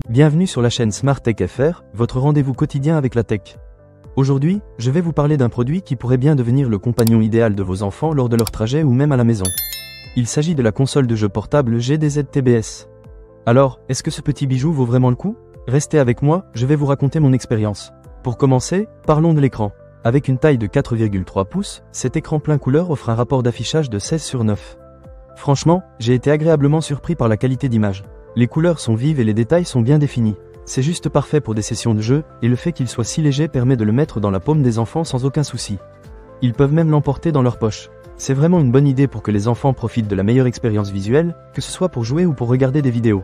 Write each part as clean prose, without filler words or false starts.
Bienvenue sur la chaîne Smart Tech FR, votre rendez-vous quotidien avec la tech. Aujourd'hui, je vais vous parler d'un produit qui pourrait bien devenir le compagnon idéal de vos enfants lors de leur trajet ou même à la maison. Il s'agit de la console de jeu portable GDZ TBS. Alors, est-ce que ce petit bijou vaut vraiment le coup? Restez avec moi, je vais vous raconter mon expérience. Pour commencer, parlons de l'écran. Avec une taille de 4,3 pouces, cet écran plein couleur offre un rapport d'affichage de 16/9. Franchement, j'ai été agréablement surpris par la qualité d'image. Les couleurs sont vives et les détails sont bien définis. C'est juste parfait pour des sessions de jeu, et le fait qu'il soit si léger permet de le mettre dans la paume des enfants sans aucun souci. Ils peuvent même l'emporter dans leur poche. C'est vraiment une bonne idée pour que les enfants profitent de la meilleure expérience visuelle, que ce soit pour jouer ou pour regarder des vidéos.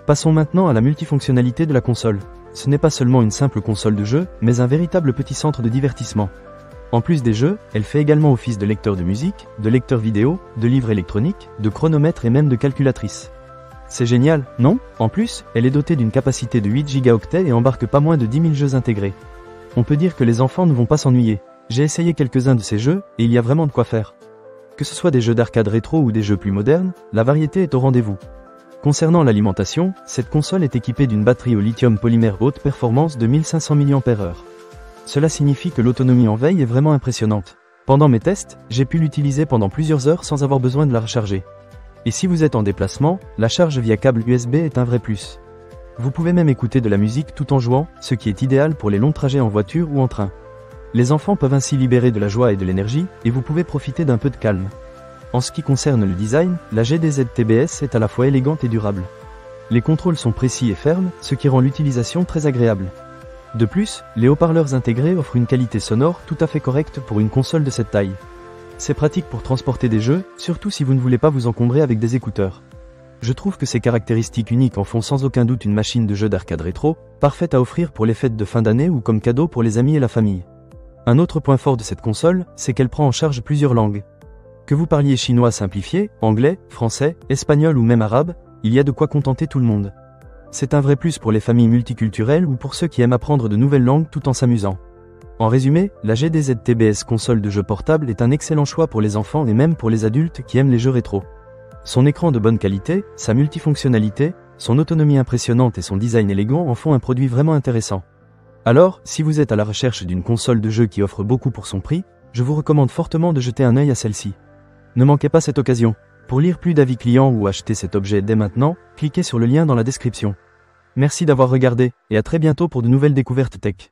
Passons maintenant à la multifonctionnalité de la console. Ce n'est pas seulement une simple console de jeu, mais un véritable petit centre de divertissement. En plus des jeux, elle fait également office de lecteur de musique, de lecteur vidéo, de livre électronique, de chronomètre et même de calculatrice. C'est génial, non? En plus, elle est dotée d'une capacité de 8 Go et embarque pas moins de 10 000 jeux intégrés. On peut dire que les enfants ne vont pas s'ennuyer. J'ai essayé quelques-uns de ces jeux, et il y a vraiment de quoi faire. Que ce soit des jeux d'arcade rétro ou des jeux plus modernes, la variété est au rendez-vous. Concernant l'alimentation, cette console est équipée d'une batterie au lithium polymère haute performance de 1500 mAh. Cela signifie que l'autonomie en veille est vraiment impressionnante. Pendant mes tests, j'ai pu l'utiliser pendant plusieurs heures sans avoir besoin de la recharger. Et si vous êtes en déplacement, la charge via câble USB est un vrai plus. Vous pouvez même écouter de la musique tout en jouant, ce qui est idéal pour les longs trajets en voiture ou en train. Les enfants peuvent ainsi libérer de la joie et de l'énergie, et vous pouvez profiter d'un peu de calme. En ce qui concerne le design, la GDZ TBS est à la fois élégante et durable. Les contrôles sont précis et fermes, ce qui rend l'utilisation très agréable. De plus, les haut-parleurs intégrés offrent une qualité sonore tout à fait correcte pour une console de cette taille. C'est pratique pour transporter des jeux, surtout si vous ne voulez pas vous encombrer avec des écouteurs. Je trouve que ces caractéristiques uniques en font sans aucun doute une machine de jeu d'arcade rétro, parfaite à offrir pour les fêtes de fin d'année ou comme cadeau pour les amis et la famille. Un autre point fort de cette console, c'est qu'elle prend en charge plusieurs langues. Que vous parliez chinois simplifié, anglais, français, espagnol ou même arabe, il y a de quoi contenter tout le monde. C'est un vrai plus pour les familles multiculturelles ou pour ceux qui aiment apprendre de nouvelles langues tout en s'amusant. En résumé, la GDZ TBS console de jeu portable est un excellent choix pour les enfants et même pour les adultes qui aiment les jeux rétro. Son écran de bonne qualité, sa multifonctionnalité, son autonomie impressionnante et son design élégant en font un produit vraiment intéressant. Alors, si vous êtes à la recherche d'une console de jeu qui offre beaucoup pour son prix, je vous recommande fortement de jeter un œil à celle-ci. Ne manquez pas cette occasion. Pour lire plus d'avis clients ou acheter cet objet dès maintenant, cliquez sur le lien dans la description. Merci d'avoir regardé, et à très bientôt pour de nouvelles découvertes tech.